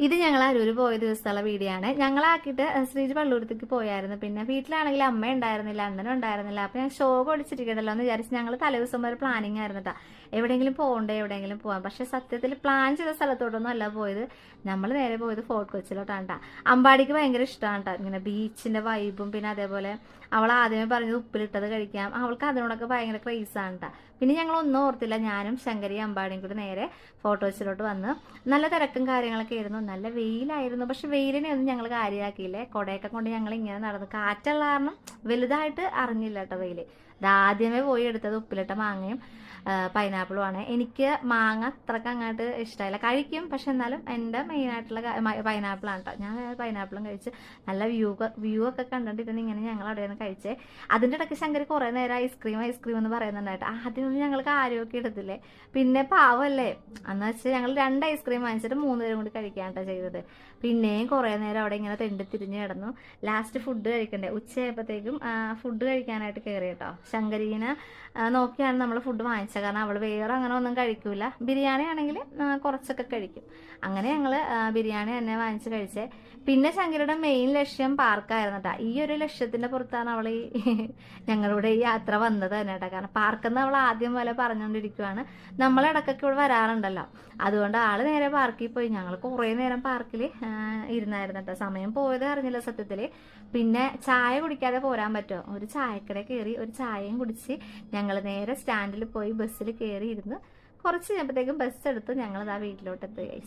ഇത് ഞങ്ങൾ അരൂര് പോയ ദിവസമുള്ള വീഡിയോ ആണ്. ഞങ്ങളാക്കിയിട്ട് ശ്രീജ് പള്ളൂരത്തേക്ക് പോയായിരുന്നു. പിന്നെ വീട്ടിലാണെങ്കിൽ അമ്മ ഉണ്ടായിരുന്നില്ല, അണ്ണനും ഉണ്ടായിരുന്നില്ല. അപ്പൊ ഞാൻ ഷോ പൊടിച്ചിരിക്കണ്ടല്ലോ എന്ന് വിചാരിച്ച് ഞങ്ങൾ തലേദിവസം വരെ പ്ലാനിങ് ആയിരുന്നു കേട്ടോ, എവിടെയെങ്കിലും പോകണ്ടേ, എവിടെയെങ്കിലും പോകാം. പക്ഷെ സത്യത്തിൽ പ്ലാൻ ചെയ്ത സ്ഥലത്തോട്ടൊന്നും അല്ല പോയത്. നമ്മൾ നേരെ പോയത് ഫോർട്ട് കൊച്ചിയിലോട്ടാണ് കേട്ടോ. അമ്പാടിക്ക് ഭയങ്കര ഇഷ്ടമാണ് കേട്ടോ ഇങ്ങനെ ബീച്ചിന്റെ വൈബും. പിന്നെ അതേപോലെ അവൾ ആദ്യമേ പറഞ്ഞത് ഉപ്പിലിട്ടത് കഴിക്കാം, അവൾക്ക് അതിനോടൊക്കെ ഭയങ്കര ക്രേസാണ് കേട്ടോ. പിന്നെ ഞങ്ങൾ ഒന്നും ഓർത്തില്ല, ഞാനും ശങ്കരി അമ്പാടിയും കൂടി നേരെ ഫോർട്ട് കൊച്ചിയിലോട്ട് വന്ന്. നല്ല തിരക്കും കാര്യങ്ങളൊക്കെ ആയിരുന്നു, നല്ല വെയിലായിരുന്നു. പക്ഷെ വെയിലിനെ ഒന്നും ഞങ്ങൾ കാര്യമാക്കിയില്ലേ. കുടയൊക്കെ കൊണ്ട് ഞങ്ങൾ ഇങ്ങനെ നടന്നു. കാറ്റുള്ള കാരണം വലുതായിട്ട് അറിഞ്ഞില്ല കേട്ടോ വെയില്. ആദ്യമേ പോയി എടുത്തത് ഉപ്പിലിട്ട മാങ്ങയും പൈനാപ്പിളും ആണ്. എനിക്ക് മാങ്ങ അത്രക്ക് അങ്ങോട്ട് ഇഷ്ടമായില്ല, കഴിക്കും. പക്ഷെ എന്നാലും എൻ്റെ മെയിനായിട്ടുള്ള പൈനാപ്പിളാണ് കേട്ടോ. ഞാൻ പൈനാപ്പിളും കഴിച്ച് നല്ല വ്യൂ ഒക്കെ കണ്ടിട്ടിരുന്ന് ഇങ്ങനെ ഞങ്ങൾ അവിടെ നിന്ന് കഴിച്ചേ. അതിൻ്റെ ഇടയ്ക്ക് ശങ്കർ കുറേ നേരം ഐസ്ക്രീം എന്ന് പറയുന്നുണ്ടായിട്ട് ആദ്യമൊന്നും ഞങ്ങൾക്ക് ആരോഗ്യം എടുത്തില്ലേ. പിന്നെ പാവല്ലേ എന്ന് വെച്ചാൽ ഞങ്ങൾ 2 ഐസ്ക്രീം വാങ്ങിച്ചിട്ട് 3 പേരും കൂടി കഴിക്കാനായിട്ടാണ് ചെയ്തത്. പിന്നെയും കുറേ നേരം അവിടെ ഇങ്ങനെ തിരിഞ്ഞ് കിടന്നു. ലാസ്റ്റ് ഫുഡ് കഴിക്കണ്ടേ, ഉച്ചയായപ്പോഴത്തേക്കും ഫുഡ് കഴിക്കാനായിട്ട് കയറി കേട്ടോ. ശങ്കരീനെ നോക്കിയാണ് നമ്മൾ ഫുഡ് വാങ്ങിച്ചത്, കാരണം അവൾ വേറെ അങ്ങനെ ഒന്നും കഴിക്കൂല. ബിരിയാണി ആണെങ്കിൽ കുറച്ചൊക്കെ കഴിക്കും. അങ്ങനെ ഞങ്ങൾ ബിരിയാണി തന്നെ വാങ്ങിച്ച് കഴിച്ചേ. പിന്നെ ശങ്കരുടെ മെയിൻ ലക്ഷ്യം പാർക്കായിരുന്നു കേട്ടോ. ഈ ഒരു ലക്ഷ്യത്തിന്റെ പുറത്താണ് അവൾ ഞങ്ങളുടെ ഈ യാത്ര വന്നത് തന്നെ കേട്ടോ. കാരണം പാർക്കെന്ന് അവൾ ആദ്യം പോലെ പറഞ്ഞുകൊണ്ടിരിക്കുവാണ്. നമ്മൾ ഇടയ്ക്കൊക്കെ ഇവിടെ വരാറുണ്ടല്ലോ, അതുകൊണ്ട് ആള് നേരെ പാർക്കിൽ പോയി. ഞങ്ങൾ കുറേ നേരം പാർക്കിൽ ഇരുന്നായിരുന്നു കേട്ടോ. സമയം പോയത് അറിഞ്ഞില്ല സത്യത്തിൽ. പിന്നെ ചായ കുടിക്കാതെ പോരാൻ പറ്റുമോ, ഒരു ചായക്കട കയറി ഒരു ചായയും കുടിച്ച് ഞങ്ങൾ നേരെ സ്റ്റാൻഡിൽ പോയി ബസ്സിൽ കയറി ഇരുന്ന് കുറച്ച് കഴിഞ്ഞപ്പോഴത്തേക്കും ബസ് എടുത്ത് ഞങ്ങൾ ആ വീട്ടിലോട്ട് എത്തുകയായി.